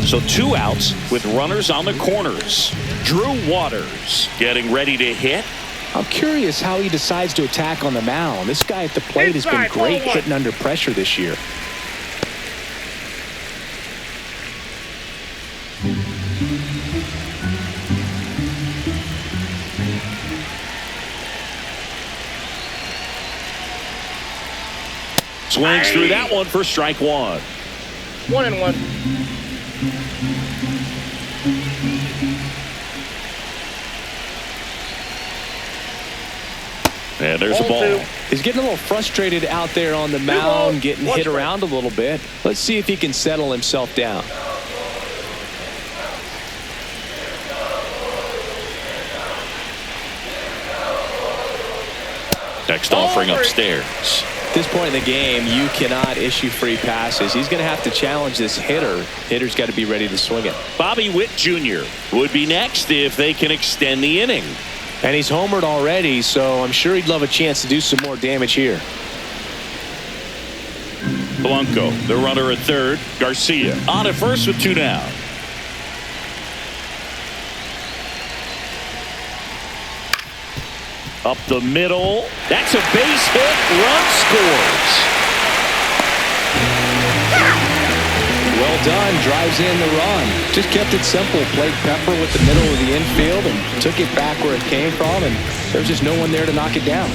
So 2 outs with runners on the corners. Drew Waters getting ready to hit. I'm curious how he decides to attack on the mound. This guy at the plate has been great hitting under pressure this year. Swings through that one for strike 1. 1-1. And there's a ball. He's getting a little frustrated out there on the mound, getting hit around a little bit. Let's see if he can settle himself down. Next offering upstairs. At this point in the game, you cannot issue free passes. He's going to have to challenge this hitter. Hitter's got to be ready to swing it. Bobby Witt Jr. would be next if they can extend the inning. And he's homered already, so I'm sure he'd love a chance to do some more damage here. Blanco, the runner at third. Garcia on at first with 2 down. Up the middle. That's a base hit. Run scores. Well done. Drives in the run. Just kept it simple. Played Pepper with the middle of the infield and took it back where it came from, and there's just no one there to knock it down.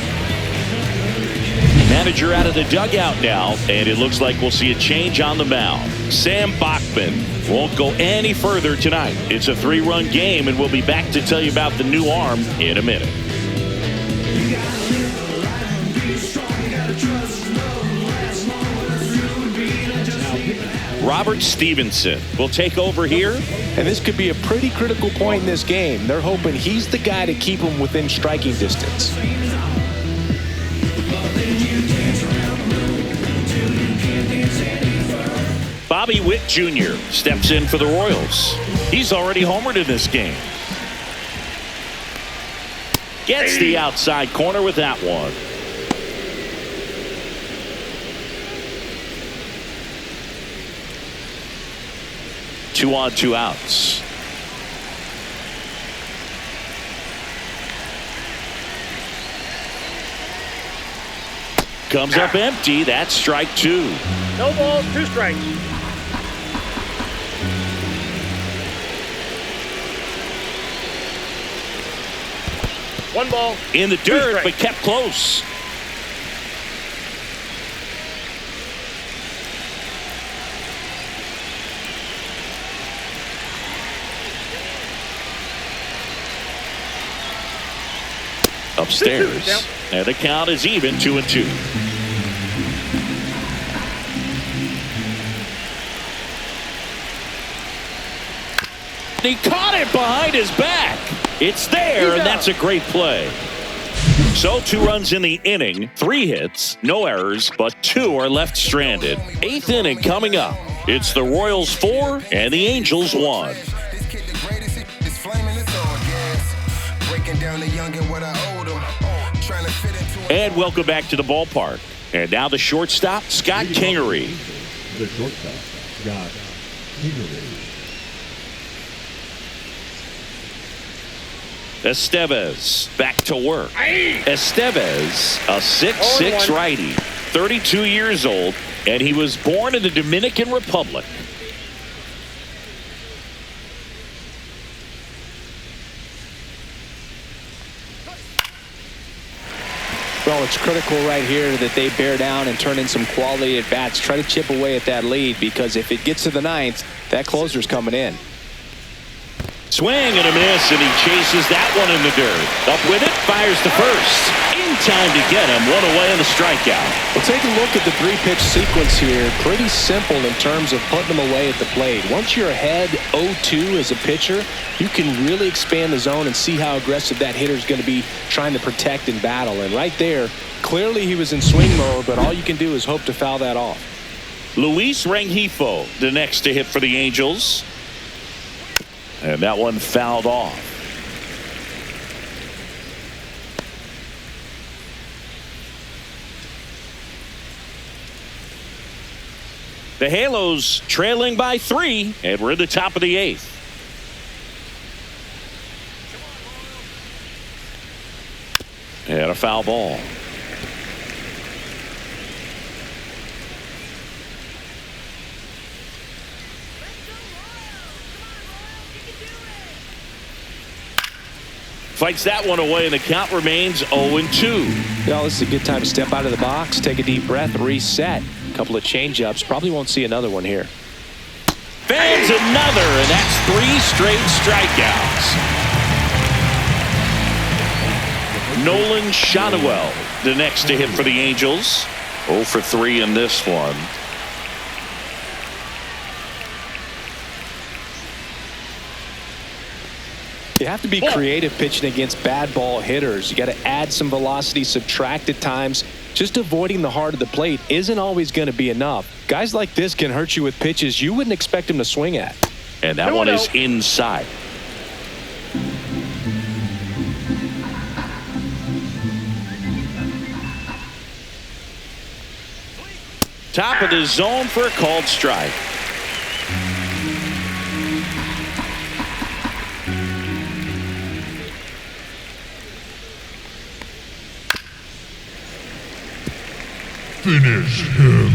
Manager out of the dugout now, and it looks like we'll see a change on the mound. Sam Bachman won't go any further tonight. It's a 3-run game, and we'll be back to tell you about the new arm in a minute. Robert Stevenson will take over here. And this could be a pretty critical point in this game. They're hoping he's the guy to keep them within striking distance. Bobby Witt Jr. steps in for the Royals. He's already homered in this game. Gets the outside corner with that one. Two on, 2 outs. Comes up empty. That's strike 2. No balls, 2 strikes. One ball. In the dirt, but kept close. Upstairs. And the count is even, 2-2. He caught it behind his back. It's there, and that's a great play. So 2 runs in the inning, 3 hits, no errors, but 2 are left stranded. 8th inning coming up. It's the Royals 4 and the Angels 1. And welcome back to the ballpark. And now the shortstop, Scott Kingery. The shortstop, Scott Kingery. Estevez back to work. Estevez, a 6'6" righty, 32 years old, and he was born in the Dominican Republic. Well, it's critical right here that they bear down and turn in some quality at bats. Try to chip away at that lead, because if it gets to the 9th, that closer's coming in. Swing and a miss, and he chases that one in the dirt. Up with it, fires to first. In in time to get him. One away in the strikeout. Well, take a look at the three-pitch sequence here. Pretty simple in terms of putting them away at the plate. Once you're ahead 0-2 as a pitcher, you can really expand the zone and see how aggressive that hitter is going to be trying to protect and battle. And right there, clearly he was in swing mode, but all you can do is hope to foul that off. Luis Rengifo, the next to hit for the Angels. And that one fouled off. The Halos trailing by 3, and we're in the top of the 8th. And a foul ball. Fights that one away, and the count remains 0-2. Well, this is a good time to step out of the box, take a deep breath, reset. A couple of change-ups. Probably won't see another one here. Fans another, and that's 3 straight strikeouts. Nolan Shotwell, the next to hit for the Angels. 0 for 3 in this one. You have to be creative pitching against bad ball hitters. You got to add some velocity, subtract at times. Just avoiding the heart of the plate isn't always going to be enough. Guys like this can hurt you with pitches you wouldn't expect them to swing at. And that one is inside. Top of the zone for a called strike. Finish him.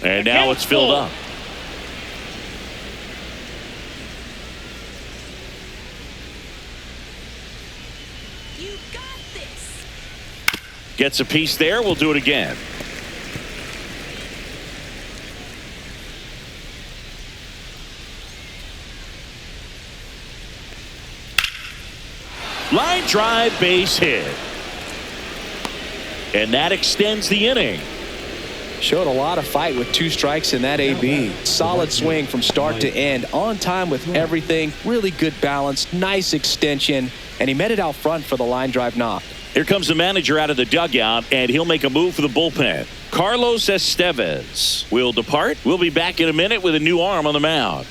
And now it's filled up. You got this. Gets a piece there. We'll do it again. Line drive, base hit. And that extends the inning. Showed a lot of fight with 2 strikes in that AB. Solid swing from start to end. On time with everything. Really good balance. Nice extension. And he met it out front for the line drive knock. Here comes the manager out of the dugout, and he'll make a move for the bullpen. Carlos Estevez will depart. We'll be back in a minute with a new arm on the mound.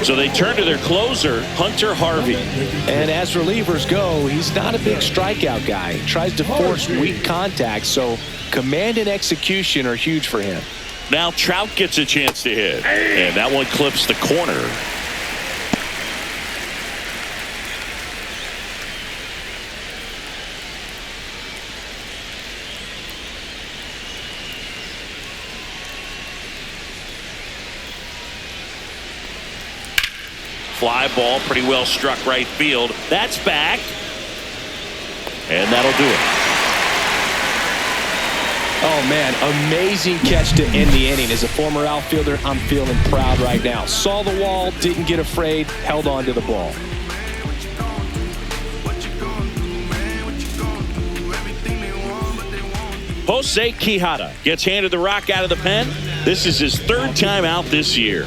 So they turn to their closer, Hunter Harvey. And as relievers go, he's not a big strikeout guy. He tries to force weak contact, so command and execution are huge for him. Now Trout gets a chance to hit. And that one clips the corner. Fly ball, pretty well struck right field. That's back. And that'll do it. Oh, man, amazing catch to end the inning. As a former outfielder, I'm feeling proud right now. Saw the wall, didn't get afraid, held on to the ball. Jose Quijada gets handed the rock out of the pen. This is his 3rd time out this year.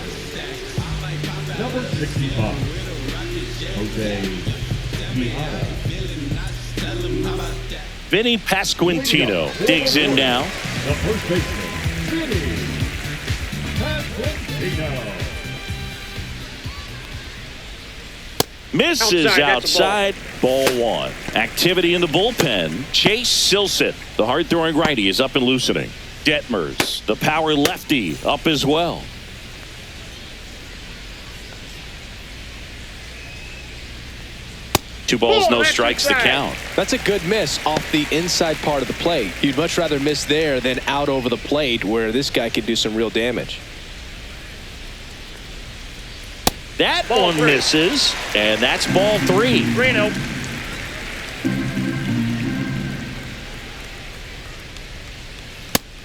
Number 65, Jose Quijada. Vinny Pasquantino digs in now. The first baseman, Vinny Pasquantino. Misses Outside, outside. Ball 1. Activity in the bullpen. Chase Silsett, the hard-throwing righty, is up and loosening. Detmers, the power lefty, up as well. 2 balls, no that's strikes to inside. count. That's a good miss off the inside part of the plate. You'd much rather miss there than out over the plate where this guy could do some real damage. That Ball one 3. misses, and that's ball 3. 3-0.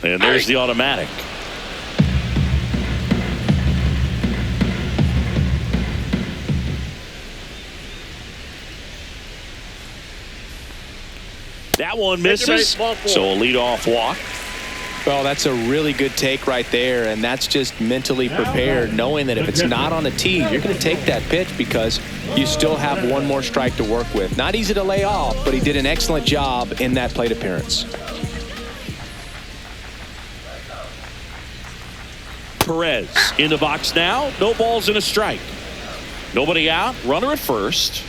And there's the automatic. That one misses, Ball 4. so a leadoff walk. Well, that's a really good take right there, and that's just mentally prepared, knowing that if it's not on the tee, you're going to take that pitch because you still have one more strike to work with. Not easy to lay off, but he did an excellent job in that plate appearance. Perez in the box now. No balls and a strike. Nobody out. Runner at first.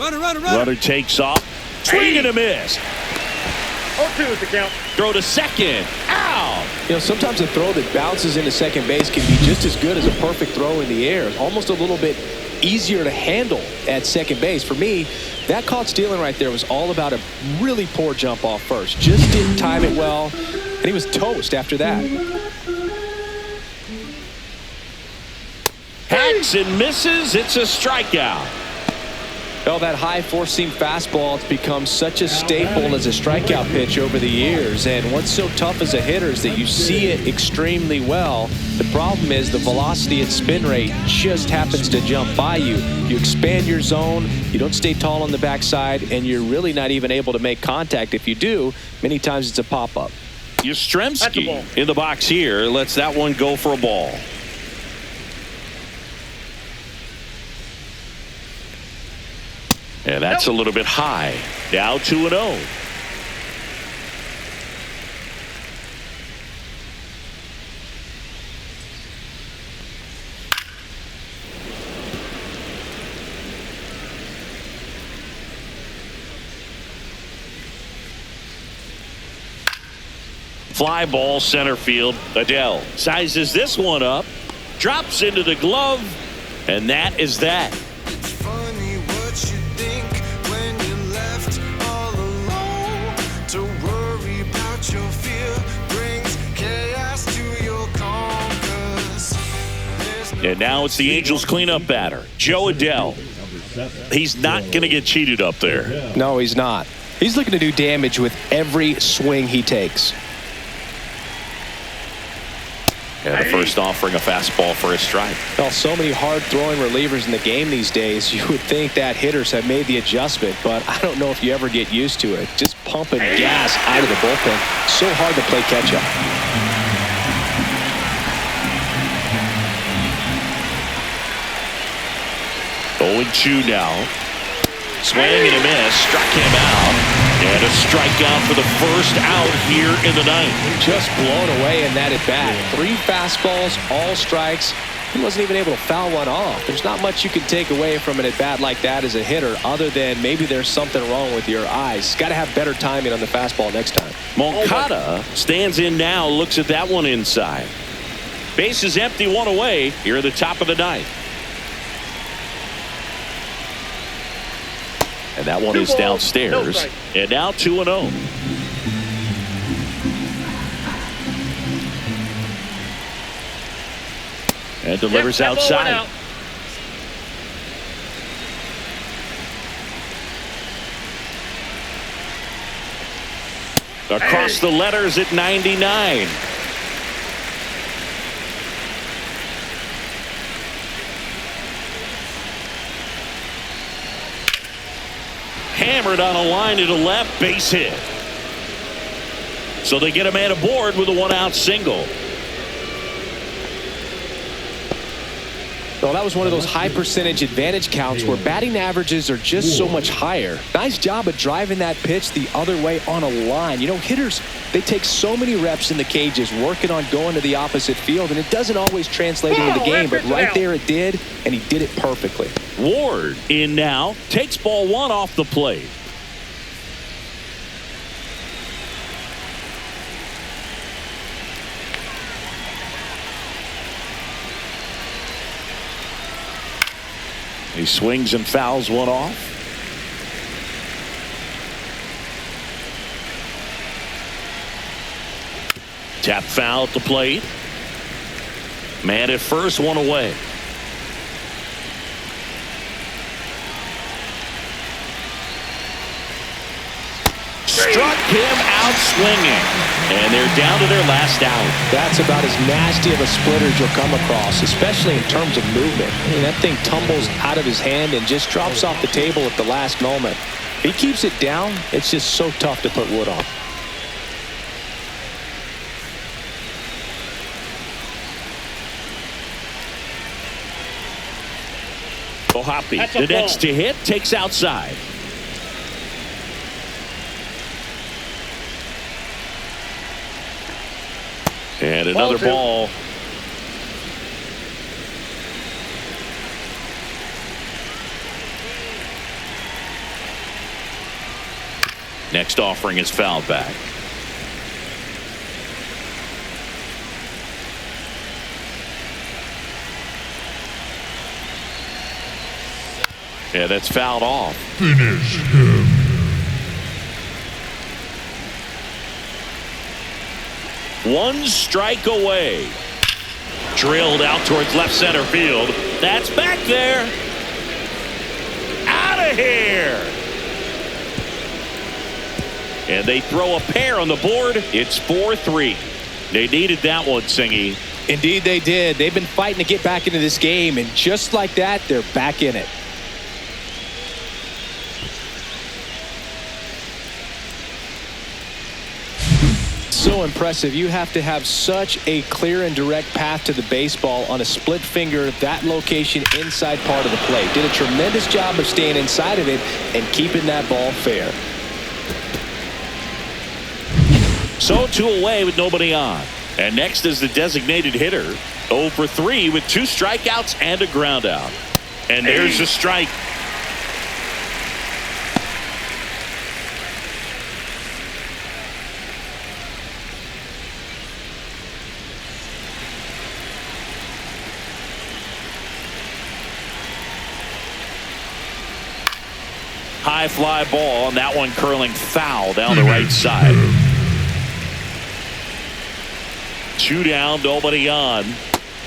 Runner takes off. Swing and a miss. 0-2 is the count. Throw to second. Out. You know, sometimes a throw that bounces into second base can be just as good as a perfect throw in the air. Almost a little bit easier to handle at second base. For me, that caught stealing right there was all about a really poor jump off first. Just didn't time it well, and he was toast after that. Hacks and misses. It's a strikeout. Well, that high four-seam fastball has become such a staple as a strikeout pitch over the years. And what's so tough as a hitter is that you see it extremely well. The problem is the velocity and spin rate just happens to jump by you. You expand your zone, you don't stay tall on the backside, and you're really not even able to make contact. If you do, many times it's a pop-up. Yastrzemski in the box here lets that one go for a ball. And that's a little bit high. Now 2-0. Fly ball center field. Adele sizes this one up, drops into the glove, and that is that. Funny what you think when you're left all alone. To worry about your fear brings chaos to your compass. And now it's the Angels cleanup batter, Joe Adele. He's not going to get cheated up there. No, he's not. He's looking to do damage with every swing he takes. And the first offering a fastball for a strike. Well, so many hard-throwing relievers in the game these days, you would think that hitters have made the adjustment, but I don't know if you ever get used to it. Just pumping gas out of the bullpen. So hard to play catch-up. 0-2 now. Swing and a miss. Struck him out. And a strikeout for the first out here in the ninth. Just blown away in that at-bat. 3 fastballs, all strikes. He wasn't even able to foul one off. There's not much you can take away from an at-bat like that as a hitter other than maybe there's something wrong with your eyes. Got to have better timing on the fastball next time. Moncada stands in now, looks at that one inside. Base is empty, 1 away here at the top of the ninth. And that one is downstairs. And now 2-0. And delivers outside. Across the letters at 99. Hammered on a line to the left, base hit. So they get a man aboard with a 1-out single. Well, that was one of those high percentage advantage counts where batting averages are just so much higher. Nice job of driving that pitch the other way on a line. You know, hitters, they take so many reps in the cages working on going to the opposite field, and it doesn't always translate into the game, but right there it did, and he did it perfectly. Ward in now, takes ball 1 off the plate. He swings and fouls one off. Tap foul at the plate. Man at first, one away. Struck him out swinging. And they're down to their last out. That's about as nasty of a splitter as you'll come across, especially in terms of movement. I mean, that thing tumbles out of his hand and just drops off the table at the last moment. If he keeps it down, it's just so tough to put wood on. Hoppy, the next to hit, takes outside. And another ball. Next offering is fouled back. Yeah, that's fouled off. Finish him. One strike away. Drilled out towards left center field. That's back there. Out of here. And they throw a pair on the board. It's 4-3. They needed that one, Singy. Indeed they did. They've been fighting to get back into this game, and just like that, they're back in it. So impressive. You have to have such a clear and direct path to the baseball on a split finger, that location inside part of the plate. Did a tremendous job of staying inside of it and keeping that ball fair. So 2 away with nobody on. And next is the designated hitter. 0 for 3 with 2 strikeouts and a ground out. And there's a strike. High fly ball, and that one curling foul down the right side. 2 down, nobody on.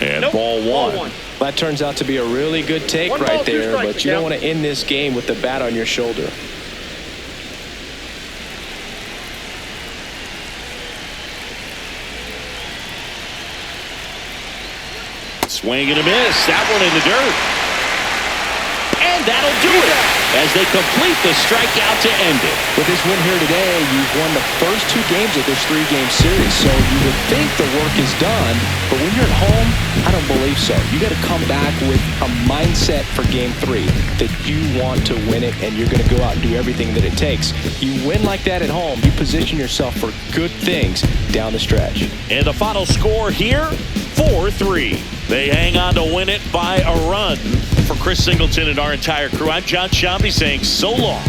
And ball one. That turns out to be a really good take right there, but you don't want to end this game with the bat on your shoulder. Swing and a miss. That one in the dirt. And that'll do it as they complete the strikeout to end it. With this win here today, you've won the first 2 games of this 3-game series, so you would think the work is done, but when you're at home, I don't believe so. You got to come back with a mindset for Game 3 that you want to win it, and you're going to go out and do everything that it takes. You win like that at home, you position yourself for good things down the stretch. And the final score here, 4-3. They hang on to win it by a run. For Chris Singleton and our entire crew, I'm John Shambi saying so long.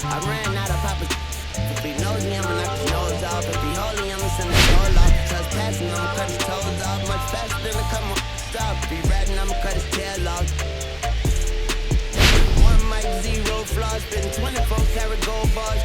I ran out of poppers. If he knows me, I'ma knock his nose off. If he holy, I'ma send his soul off. Trespassing, I'ma cut his toes off. Much faster than a come on. Stop. If he ratting, I'ma cut his tail off. 1 mic, 0 flaws. Spitting 24 karat gold bars.